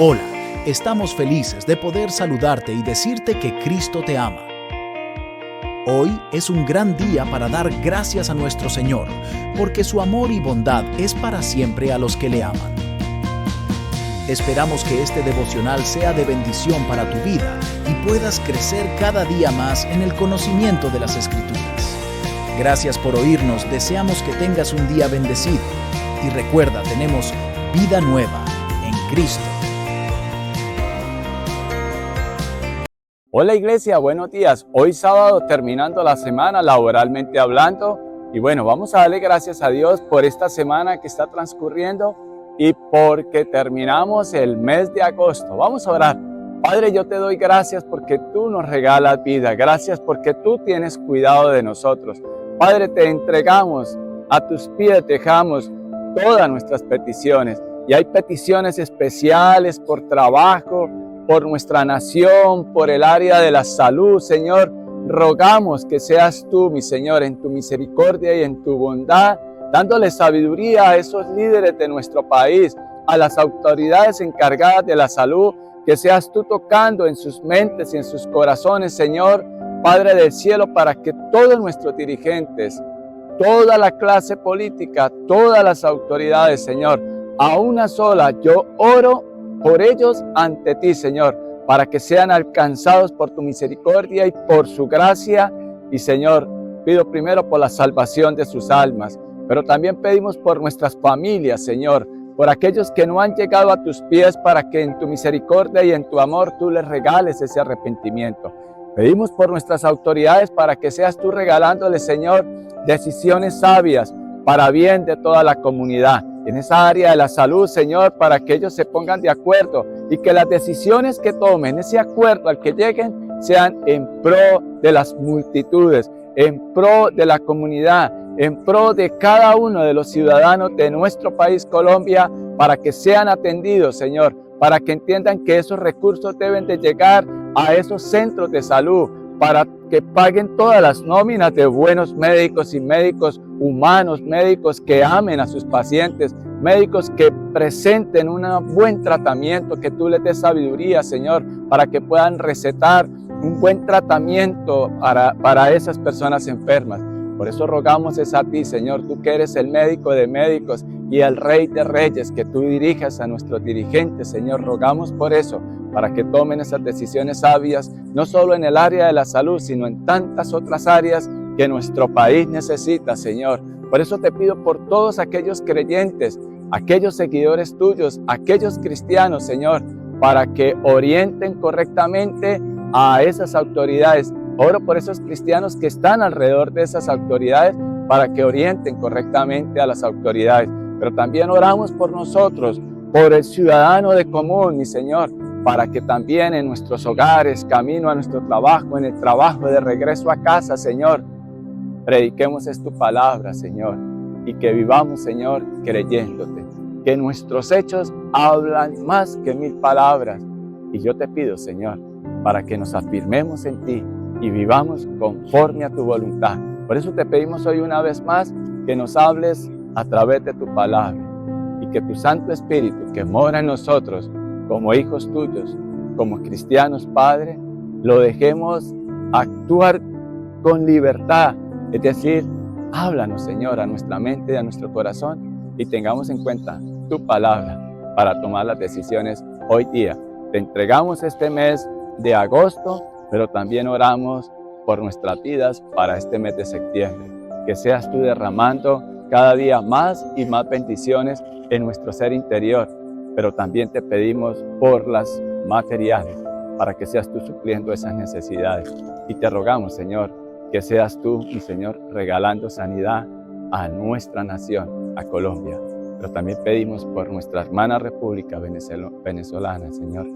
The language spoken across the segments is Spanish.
Hola, estamos felices de poder saludarte y decirte que Cristo te ama. Hoy es un gran día para dar gracias a nuestro Señor, porque su amor y bondad es para siempre a los que le aman. Esperamos que este devocional sea de bendición para tu vida y puedas crecer cada día más en el conocimiento de las Escrituras. Gracias por oírnos, deseamos que tengas un día bendecido. Y recuerda, tenemos vida nueva en Cristo. Hola iglesia, buenos días. Hoy sábado terminando la semana laboralmente hablando y bueno, vamos a darle gracias a Dios por esta semana que está transcurriendo y porque terminamos el mes de agosto. Vamos a orar. Padre, yo te doy gracias porque tú nos regalas vida. Gracias porque tú tienes cuidado de nosotros. Padre, te entregamos a tus pies, dejamos todas nuestras peticiones y hay peticiones especiales por trabajo, por nuestra nación, por el área de la salud, Señor. Rogamos que seas tú, mi Señor, en tu misericordia y en tu bondad, dándole sabiduría a esos líderes de nuestro país, a las autoridades encargadas de la salud, que seas tú tocando en sus mentes y en sus corazones, Señor, Padre del cielo, para que todos nuestros dirigentes, toda la clase política, todas las autoridades, Señor, a una sola, yo oro por ellos ante ti, Señor, para que sean alcanzados por tu misericordia y por su gracia. Y, Señor, pido primero por la salvación de sus almas, pero también pedimos por nuestras familias, Señor, por aquellos que no han llegado a tus pies, para que en tu misericordia y en tu amor tú les regales ese arrepentimiento. Pedimos por nuestras autoridades para que seas tú regalándoles, Señor, decisiones sabias para bien de toda la comunidad. En esa área de la salud, Señor, para que ellos se pongan de acuerdo y que las decisiones que tomen, ese acuerdo al que lleguen, sean en pro de las multitudes, en pro de la comunidad, en pro de cada uno de los ciudadanos de nuestro país, Colombia, para que sean atendidos, Señor, para que entiendan que esos recursos deben de llegar a esos centros de salud, para que paguen todas las nóminas de buenos médicos y médicos humanos, médicos que amen a sus pacientes, médicos que presenten un buen tratamiento, que tú les des sabiduría, Señor, para que puedan recetar un buen tratamiento para esas personas enfermas. Por eso rogamos es a ti, Señor, tú que eres el médico de médicos y el Rey de Reyes, que tú dirijas a nuestros dirigentes, Señor. Rogamos por eso, para que tomen esas decisiones sabias, no solo en el área de la salud, sino en tantas otras áreas que nuestro país necesita, Señor. Por eso te pido por todos aquellos creyentes, aquellos seguidores tuyos, aquellos cristianos, Señor, para que orienten correctamente a esas autoridades. Oro por esos cristianos que están alrededor de esas autoridades, para que orienten correctamente a las autoridades. Pero también oramos por nosotros, por el ciudadano de común, mi Señor, para que también en nuestros hogares, camino a nuestro trabajo, en el trabajo de regreso a casa, Señor, prediquemos tu palabra, Señor, y que vivamos, Señor, creyéndote, que nuestros hechos hablan más que 1000 palabras. Y yo te pido, Señor, para que nos afirmemos en ti y vivamos conforme a tu voluntad. Por eso te pedimos hoy una vez más que nos hables a través de tu palabra y que tu Santo Espíritu, que mora en nosotros como hijos tuyos, como cristianos, Padre, lo dejemos actuar con libertad. Es decir, háblanos, Señor, a nuestra mente y a nuestro corazón, y tengamos en cuenta tu palabra para tomar las decisiones hoy día. Te entregamos este mes de agosto, pero también oramos por nuestras vidas para este mes de septiembre. Que seas tú derramando cada día más y más bendiciones en nuestro ser interior, pero también te pedimos por las materiales, para que seas tú supliendo esas necesidades. Y te rogamos, Señor, que seas tú, mi Señor, regalando sanidad a nuestra nación, a Colombia. Pero también pedimos por nuestra hermana República Venezolana, Señor,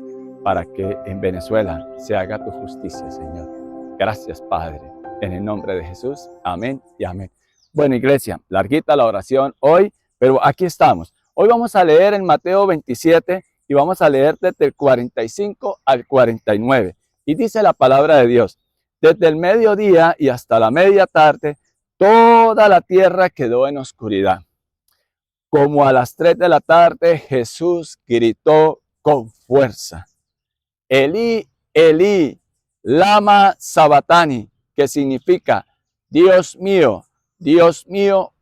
para que en Venezuela se haga tu justicia, Señor. Gracias, Padre, en el nombre de Jesús. Amén y amén. Bueno, iglesia, larguita la oración hoy, pero aquí estamos. Hoy vamos a leer en Mateo 27 y vamos a leer desde el 45 al 49. Y dice la palabra de Dios: desde el mediodía y hasta la media tarde, toda la tierra quedó en oscuridad. Como a las 3 de la tarde, Jesús gritó con fuerza. Elí, Elí, lama sabatani, que significa, Dios mío,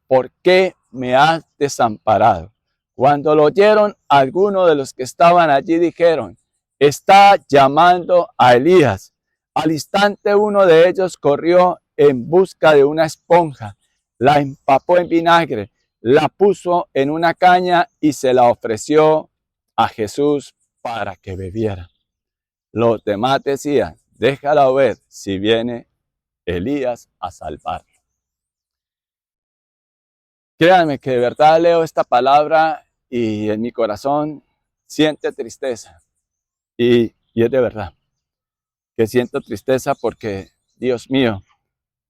¿por qué me has desamparado? Cuando lo oyeron, algunos de los que estaban allí dijeron, está llamando a Elías. Al instante uno de ellos corrió en busca de una esponja, la empapó en vinagre, la puso en una caña y se la ofreció a Jesús para que bebiera. Los demás decían, déjala ver si viene Elías a salvarlo. Créanme que de verdad leo esta palabra y en mi corazón siente tristeza. Y es de verdad que siento tristeza porque, Dios mío,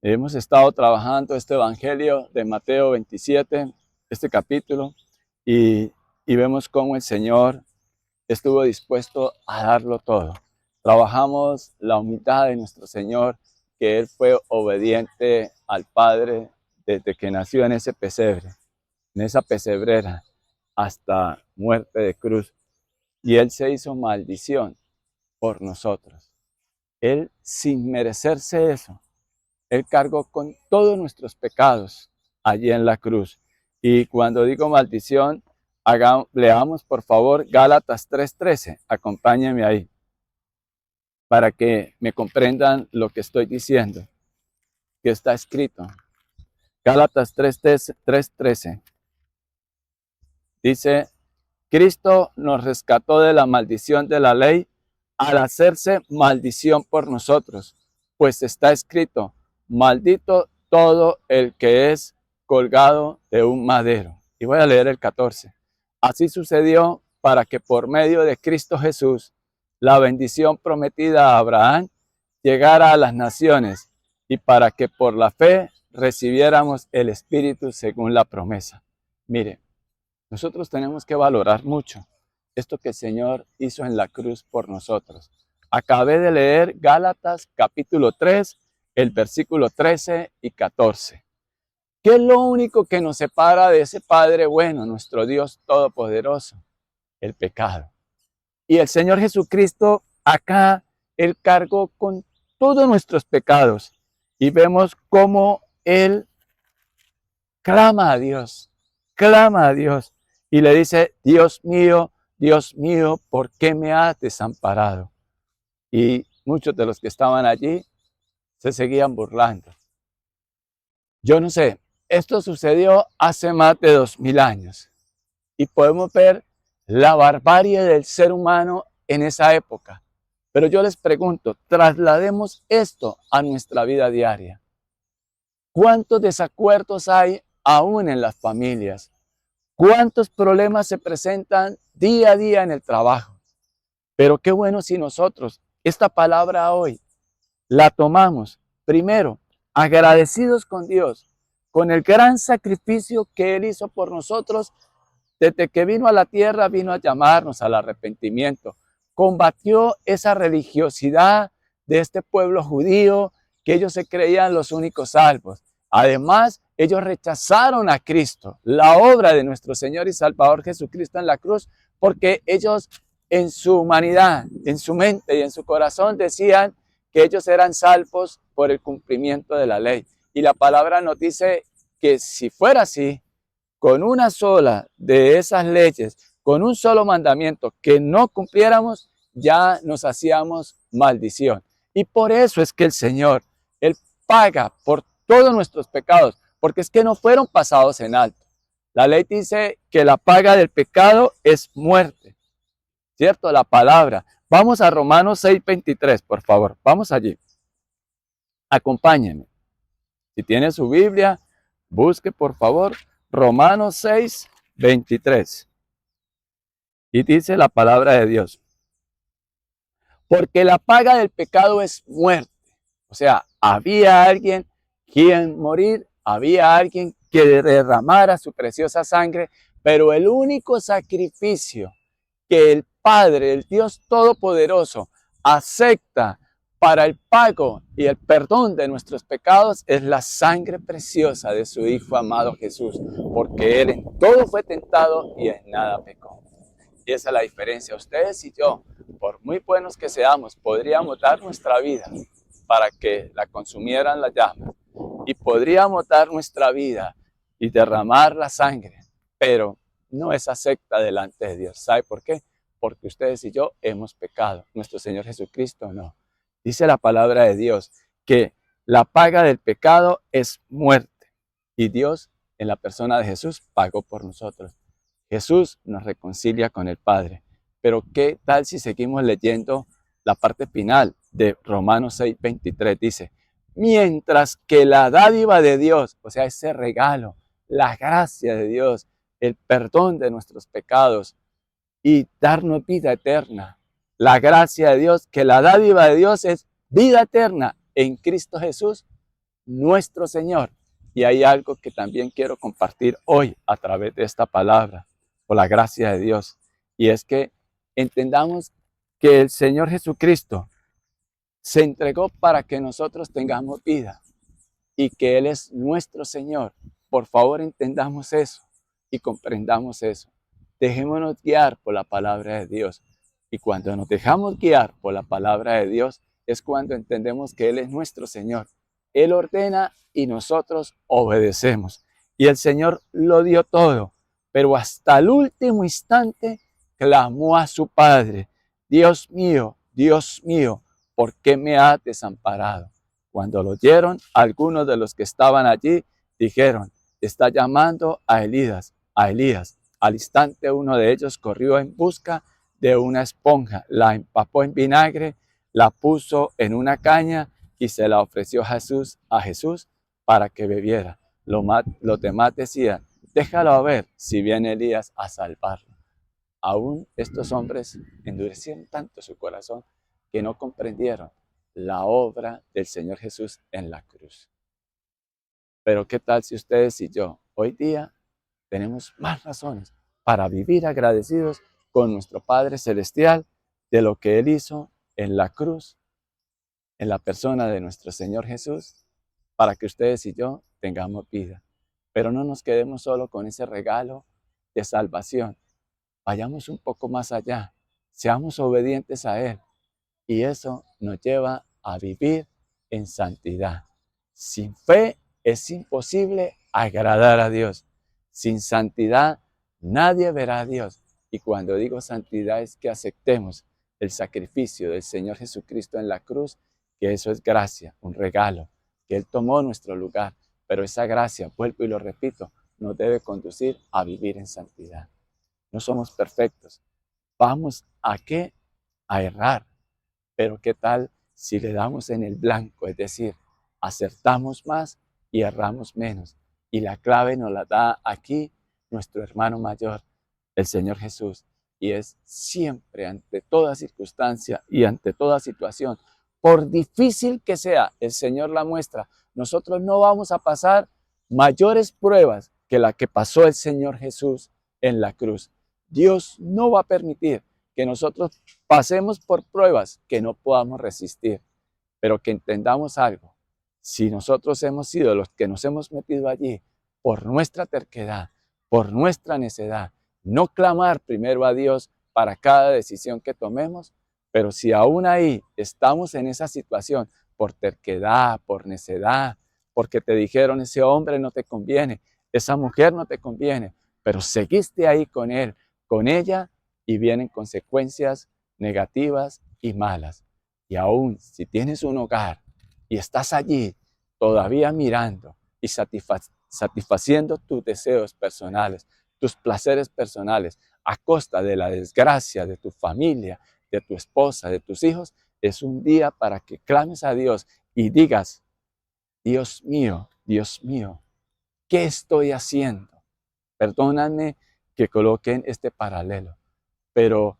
hemos estado trabajando este evangelio de Mateo 27, este capítulo, y vemos cómo el Señor estuvo dispuesto a darlo todo. Trabajamos la humildad de nuestro Señor, que Él fue obediente al Padre desde que nació en ese pesebre, en esa pesebrera, hasta muerte de cruz. Y Él se hizo maldición por nosotros. Él, sin merecerse eso, Él cargó con todos nuestros pecados allí en la cruz. Y cuando digo maldición, leamos por favor Gálatas 3:13. Acompáñenme ahí para que me comprendan lo que estoy diciendo, que está escrito. Gálatas 3:13 dice, Cristo nos rescató de la maldición de la ley al hacerse maldición por nosotros, pues está escrito, maldito todo el que es colgado de un madero. Y voy a leer el 14. Así sucedió para que por medio de Cristo Jesús, la bendición prometida a Abraham llegara a las naciones y para que por la fe recibiéramos el Espíritu según la promesa. Mire, nosotros tenemos que valorar mucho esto que el Señor hizo en la cruz por nosotros. Acabé de leer Gálatas capítulo 3, el versículo 13 y 14. ¿Qué es lo único que nos separa de ese Padre bueno, nuestro Dios Todopoderoso? El pecado. Y el Señor Jesucristo acá, Él cargó con todos nuestros pecados. Y vemos cómo Él clama a Dios y le dice, Dios mío, ¿por qué me has desamparado? Y muchos de los que estaban allí se seguían burlando. Yo no sé, esto sucedió hace más de 2000 años y podemos ver la barbarie del ser humano en esa época. Pero yo les pregunto, traslademos esto a nuestra vida diaria. ¿Cuántos desacuerdos hay aún en las familias? ¿Cuántos problemas se presentan día a día en el trabajo? Pero qué bueno si nosotros esta palabra hoy la tomamos, primero, agradecidos con Dios, con el gran sacrificio que Él hizo por nosotros. Desde que vino a la tierra, vino a llamarnos al arrepentimiento. Combatió esa religiosidad de este pueblo judío, que ellos se creían los únicos salvos. Además, ellos rechazaron a Cristo, la obra de nuestro Señor y Salvador Jesucristo en la cruz, porque ellos en su humanidad, en su mente y en su corazón decían que ellos eran salvos por el cumplimiento de la ley. Y la palabra nos dice que si fuera así, con una sola de esas leyes, con un solo mandamiento que no cumpliéramos, ya nos hacíamos maldición. Y por eso es que el Señor, Él paga por todos nuestros pecados, porque es que no fueron pasados en alto. La ley dice que la paga del pecado es muerte, ¿cierto? La palabra. Vamos a Romanos 6:23, por favor. Vamos allí. Acompáñenme. Si tiene su Biblia, busque por favor Romanos 6:23. Y dice la palabra de Dios. Porque la paga del pecado es muerte. O sea, había alguien quien morir, había alguien que derramara su preciosa sangre, pero el único sacrificio que el Padre, el Dios Todopoderoso, acepta para el pago y el perdón de nuestros pecados es la sangre preciosa de su Hijo amado Jesús, porque Él en todo fue tentado y en nada pecó. Y esa es la diferencia. Ustedes y yo, por muy buenos que seamos, podríamos dar nuestra vida para que la consumieran las llamas. Y podríamos dar nuestra vida y derramar la sangre, pero no es acepta delante de Dios. ¿Sabe por qué? Porque ustedes y yo hemos pecado. Nuestro Señor Jesucristo no. Dice la palabra de Dios que la paga del pecado es muerte. Y Dios, en la persona de Jesús, pagó por nosotros. Jesús nos reconcilia con el Padre. Pero ¿qué tal si seguimos leyendo la parte final de Romanos 6:23? Dice, mientras que la dádiva de Dios, o sea, ese regalo, la gracia de Dios, el perdón de nuestros pecados y darnos vida eterna. La gracia de Dios, que la dádiva de Dios es vida eterna en Cristo Jesús, nuestro Señor. Y hay algo que también quiero compartir hoy a través de esta palabra, por la gracia de Dios. Y es que entendamos que el Señor Jesucristo se entregó para que nosotros tengamos vida y que Él es nuestro Señor. Por favor, entendamos eso y comprendamos eso. Dejémonos guiar por la palabra de Dios. Y cuando nos dejamos guiar por la palabra de Dios, es cuando entendemos que Él es nuestro Señor. Él ordena y nosotros obedecemos. Y el Señor lo dio todo, pero hasta el último instante clamó a su Padre, Dios mío, ¿por qué me has desamparado? Cuando lo oyeron, algunos de los que estaban allí dijeron, está llamando a Elías, a Elías. Al instante uno de ellos corrió en busca de una esponja, la empapó en vinagre, la puso en una caña y se la ofreció a Jesús para que bebiera. Los demás decían, déjalo a ver si viene Elías a salvarlo. Aún estos hombres endurecieron tanto su corazón que no comprendieron la obra del Señor Jesús en la cruz. Pero ¿qué tal si ustedes y yo hoy día tenemos más razones para vivir agradecidos con nuestro Padre Celestial de lo que Él hizo en la cruz, en la persona de nuestro Señor Jesús, para que ustedes y yo tengamos vida? Pero no nos quedemos solo con ese regalo de salvación. Vayamos un poco más allá, seamos obedientes a Él. Y eso nos lleva a vivir en santidad. Sin fe es imposible agradar a Dios. Sin santidad nadie verá a Dios. Y cuando digo santidad es que aceptemos el sacrificio del Señor Jesucristo en la cruz, que eso es gracia, un regalo, que Él tomó nuestro lugar. Pero esa gracia, vuelvo y lo repito, nos debe conducir a vivir en santidad. No somos perfectos. ¿Vamos a qué? A errar. Pero ¿qué tal si le damos en el blanco? Es decir, acertamos más y erramos menos. Y la clave nos la da aquí nuestro hermano mayor, el Señor Jesús. Y es siempre, ante toda circunstancia y ante toda situación, por difícil que sea, el Señor la muestra. Nosotros no vamos a pasar mayores pruebas que la que pasó el Señor Jesús en la cruz. Dios no va a permitir que nosotros pasemos por pruebas que no podamos resistir, pero que entendamos algo. Si nosotros hemos sido los que nos hemos metido allí por nuestra terquedad, por nuestra necedad, no clamar primero a Dios para cada decisión que tomemos, pero si aún ahí estamos en esa situación por terquedad, por necedad, porque te dijeron ese hombre no te conviene, esa mujer no te conviene, pero seguiste ahí con él, con ella, y vienen consecuencias negativas y malas. Y aún si tienes un hogar y estás allí todavía mirando y satisfaciendo tus deseos personales, tus placeres personales, a costa de la desgracia de tu familia, de tu esposa, de tus hijos, es un día para que clames a Dios y digas, Dios mío, ¿qué estoy haciendo? Perdóname que coloquen este paralelo, pero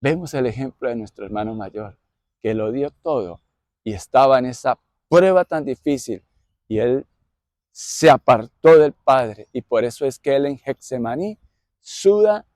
vemos el ejemplo de nuestro hermano mayor, que lo dio todo y estaba en esa prueba tan difícil y él se apartó del Padre, y por eso es que él en Getsemaní suda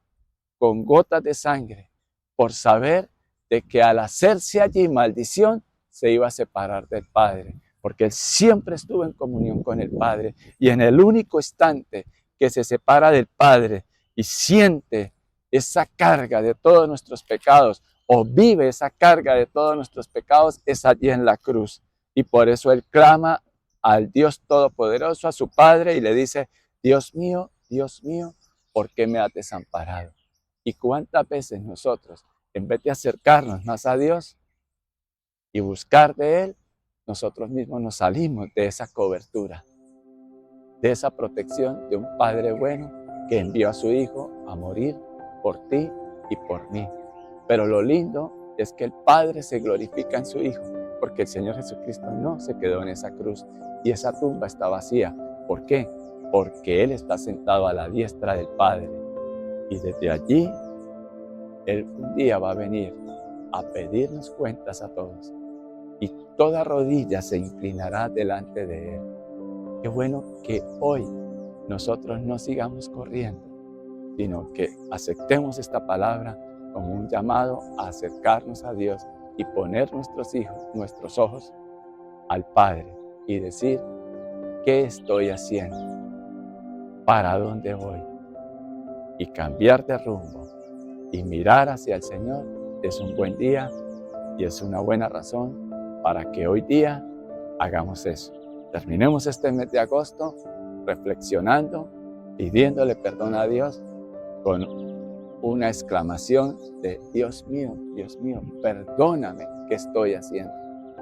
con gotas de sangre por saber de que al hacerse allí maldición se iba a separar del Padre, porque él siempre estuvo en comunión con el Padre, y en el único instante que se separa del Padre y siente esa carga de todos nuestros pecados, o vive esa carga de todos nuestros pecados, es allí en la cruz. Y por eso Él clama al Dios Todopoderoso, a su Padre, y le dice: Dios mío, ¿por qué me has desamparado? ¿Y cuántas veces nosotros, en vez de acercarnos más a Dios y buscar de Él, nosotros mismos nos salimos de esa cobertura, de esa protección de un Padre bueno que envió a su Hijo a morir por ti y por mí? Pero lo lindo es que el Padre se glorifica en su Hijo, porque el Señor Jesucristo no se quedó en esa cruz y esa tumba está vacía. ¿Por qué? Porque Él está sentado a la diestra del Padre, y desde allí Él un día va a venir a pedirnos cuentas a todos, y toda rodilla se inclinará delante de Él. Qué bueno que hoy nosotros no sigamos corriendo, sino que aceptemos esta palabra como un llamado a acercarnos a Dios y poner nuestros ojos al Padre y decir: ¿qué estoy haciendo? ¿Para dónde voy? Y cambiar de rumbo y mirar hacia el Señor es un buen día y es una buena razón para que hoy día hagamos eso. Terminemos este mes de agosto reflexionando, pidiéndole perdón a Dios con una exclamación de: Dios mío, perdóname, ¿qué estoy haciendo?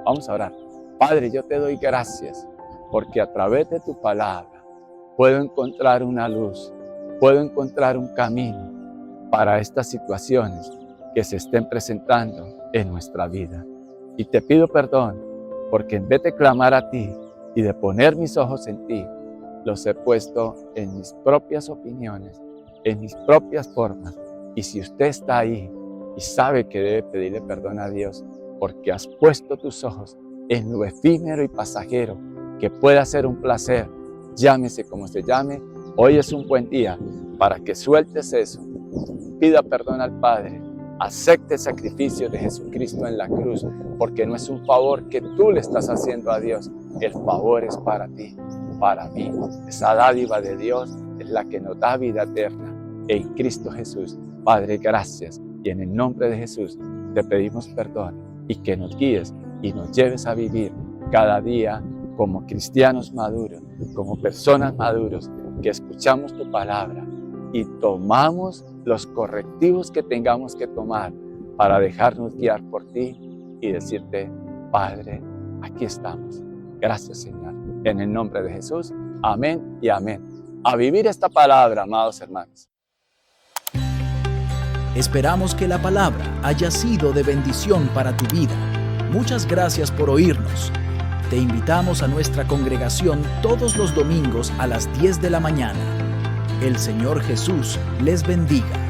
Vamos a orar. Padre, yo te doy gracias porque a través de tu palabra puedo encontrar una luz, puedo encontrar un camino para estas situaciones que se estén presentando en nuestra vida. Y te pido perdón porque en vez de clamar a ti y de poner mis ojos en ti, los he puesto en mis propias opiniones, en mis propias formas. Y si usted está ahí y sabe que debe pedirle perdón a Dios porque has puesto tus ojos en lo efímero y pasajero que pueda ser un placer, llámese como se llame, hoy es un buen día para que sueltes eso, pida perdón al Padre, acepte el sacrificio de Jesucristo en la cruz, porque no es un favor que tú le estás haciendo a Dios, el favor es para ti, para mí. Esa dádiva de Dios es la que nos da vida eterna en Cristo Jesús. Padre, gracias, y en el nombre de Jesús te pedimos perdón y que nos guíes y nos lleves a vivir cada día como cristianos maduros, como personas maduros, que escuchamos tu palabra y tomamos los correctivos que tengamos que tomar para dejarnos guiar por ti y decirte: Padre, aquí estamos. Gracias, Señor. En el nombre de Jesús, amén y amén. A vivir esta palabra, amados hermanos. Esperamos que la palabra haya sido de bendición para tu vida. Muchas gracias por oírnos. Te invitamos a nuestra congregación todos los domingos a las 10 de la mañana. El Señor Jesús les bendiga.